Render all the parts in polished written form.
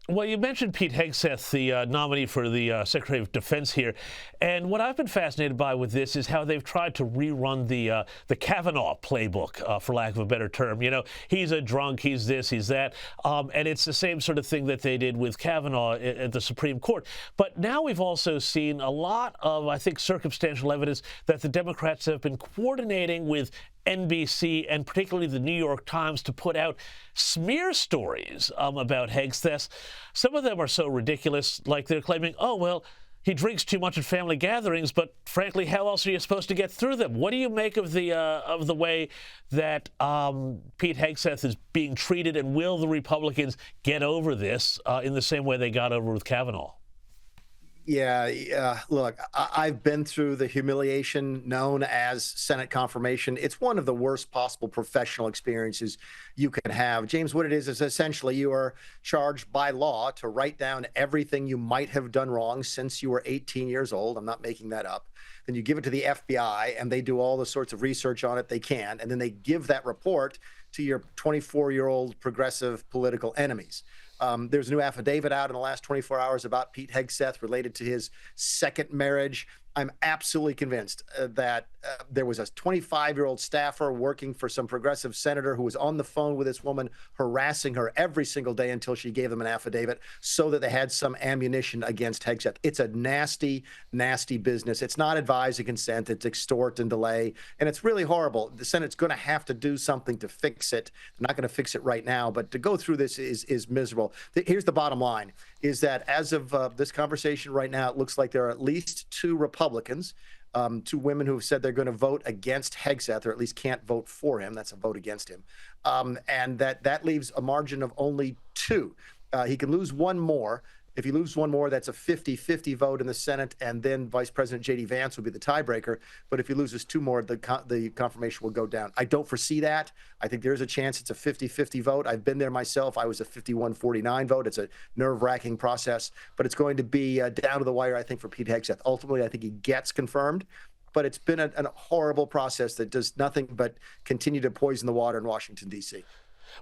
Well, you mentioned Pete Hegseth, the nominee for the Secretary of Defense here, and what I've been fascinated by with this is how they've tried to rerun the Kavanaugh playbook, for lack of a better term. You know, he's a drunk, he's this, he's that, and it's the same sort of thing that they did with Kavanaugh at the Supreme Court. But now we've also seen a lot of, I think, circumstantial evidence that the Democrats have been coordinating with NBC and particularly the New York Times to put out smear stories about Hegseth. Some of them are so ridiculous, like they're claiming, oh, well, he drinks too much at family gatherings, but frankly, how else are you supposed to get through them? What do you make of the way that Pete Hegseth is being treated, and will the Republicans get over this in the same way they got over with Kavanaugh? Yeah, look, I've been through the humiliation known as Senate confirmation. It's one of the worst possible professional experiences you can have. James, what it is essentially you are charged by law to write down everything you might have done wrong since you were 18 years old. I'm not making that up. Then you give it to the FBI, and they do all the sorts of research on it they can, and then they give that report to your 24-year-old progressive political enemies. There's a new affidavit out in the last 24 hours about Pete Hegseth related to his second marriage. I'm absolutely convinced that there was a 25-year-old staffer working for some progressive senator who was on the phone with this woman, harassing her every single day until she gave them an affidavit so that they had some ammunition against Hegseth. It's a nasty, nasty business. It's not advise and consent. It's extort and delay. And it's really horrible. The Senate's going to have to do something to fix it. They're not going to fix it right now, but to go through this is miserable. Here's the bottom line, is that as of this conversation right now, it looks like there are at least two Republicans, two women who have said they're going to vote against Hegseth, or at least can't vote for him. That's a vote against him. And that leaves a margin of only two. He can lose one more. If he loses one more, that's a 50-50 vote in the Senate, and then Vice President J.D. Vance will be the tiebreaker. But if he loses two more, the confirmation will go down. I don't foresee that. I think there's a chance it's a 50-50 vote. I've been there myself. I was a 51-49 vote. It's a nerve-wracking process, but it's going to be down to the wire, I think, for Pete Hegseth. Ultimately, I think he gets confirmed, but it's been a horrible process that does nothing but continue to poison the water in Washington, D.C.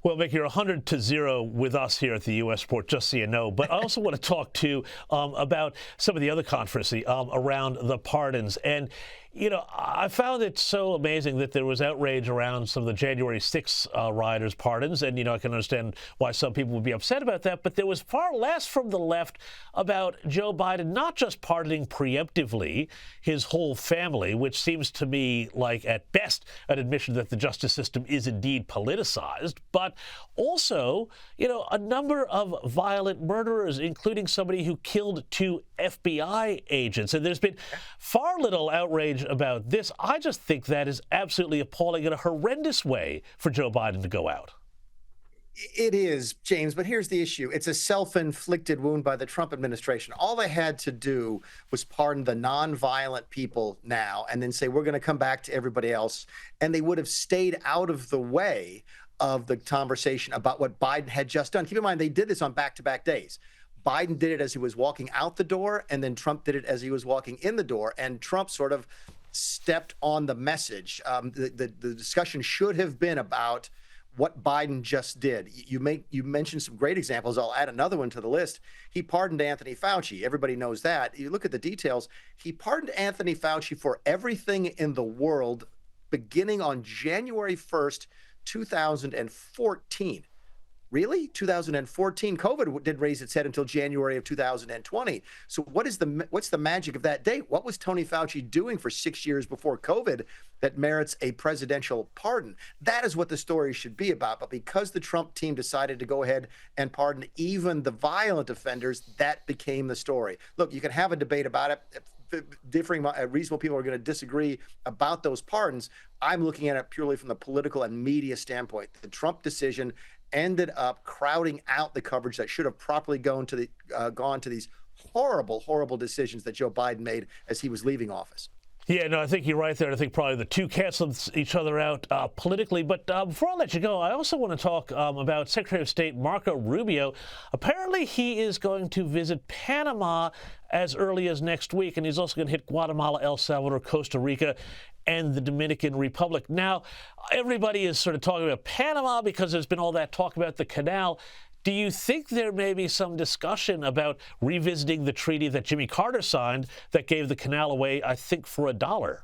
Well, Mick, you're 100-0 with us here at the U.S. Report, just so you know. But I also want to talk, too, about some of the other controversy around the pardons. And, you know, I found it so amazing that there was outrage around some of the January 6 rioters' pardons. And, you know, I can understand why some people would be upset about that. But there was far less from the left about Joe Biden not just pardoning preemptively his whole family, which seems to me like, at best, an admission that the justice system is indeed politicized, but also, you know, a number of violent murderers, including somebody who killed two FBI agents. And there's been far little outrage about this. I just think that is absolutely appalling in a horrendous way for Joe Biden to go out. It is, James, but here's the issue. It's a self-inflicted wound by the Trump administration. All they had to do was pardon the nonviolent people now and then say, we're going to come back to everybody else. And they would have stayed out of the way of the conversation about what Biden had just done. Keep in mind, they did this on back-to-back days. Biden did it as he was walking out the door, and then Trump did it as he was walking in the door, and Trump sort of stepped on the message. The discussion should have been about what Biden just did. You mentioned some great examples. I'll add another one to the list. He pardoned Anthony Fauci. Everybody knows that. You look at the details. He pardoned Anthony Fauci for everything in the world beginning on January 1st, 2014. Really? 2014? COVID didn't raise its head until January of 2020. So what's the magic of that date? What was Tony Fauci doing for 6 years before COVID that merits a presidential pardon? That is what the story should be about. But because the Trump team decided to go ahead and pardon even the violent offenders, that became the story. Look, you can have a debate about it. Differing reasonable people are going to disagree about those pardons. I'm looking at it purely from the political and media standpoint. The Trump decision ended up crowding out the coverage that should have properly gone to these horrible, horrible decisions that Joe Biden made as he was leaving office. Yeah, no, I think you're right there. I think probably the two canceled each other out politically. But before I let you go, I also want to talk about Secretary of State Marco Rubio. Apparently, he is going to visit Panama as early as next week, and he's also going to hit Guatemala, El Salvador, Costa Rica, and the Dominican Republic. Now, everybody is sort of talking about Panama because there's been all that talk about the canal. Do you think there may be some discussion about revisiting the treaty that Jimmy Carter signed that gave the canal away, I think, for $1?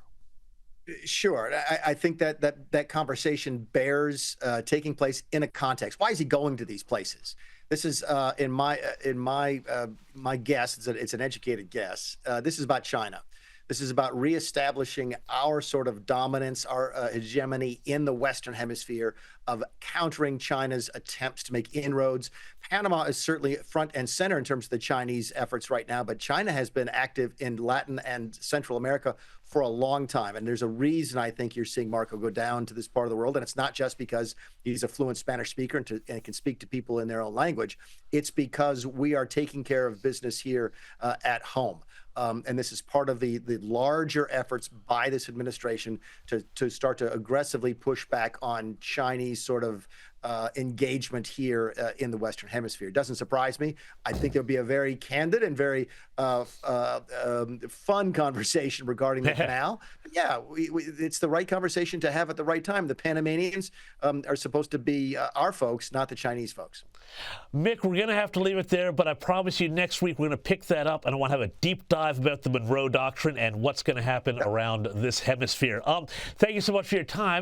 Sure. I think that conversation bears taking place in a context. Why is he going to these places? This is in my guess. It's an educated guess. This is about China. This is about reestablishing our sort of dominance, our hegemony in the Western Hemisphere, of countering China's attempts to make inroads. Panama is certainly front and center in terms of the Chinese efforts right now, but China has been active in Latin and Central America for a long time. And there's a reason I think you're seeing Marco go down to this part of the world. And it's not just because he's a fluent Spanish speaker and can speak to people in their own language. It's because we are taking care of business here at home. And this is part of the larger efforts by this administration to start to aggressively push back on Chinese sort of engagement here in the Western Hemisphere. It doesn't surprise me. I think there'll be a very candid and very fun conversation regarding the canal. Yeah, it's the right conversation to have at the right time. The Panamanians are supposed to be our folks, not the Chinese folks. Mick, we're going to have to leave it there, but I promise you next week we're going to pick that up, and I want to have a deep dive about the Monroe Doctrine and what's going to happen around this hemisphere. Thank you so much for your time.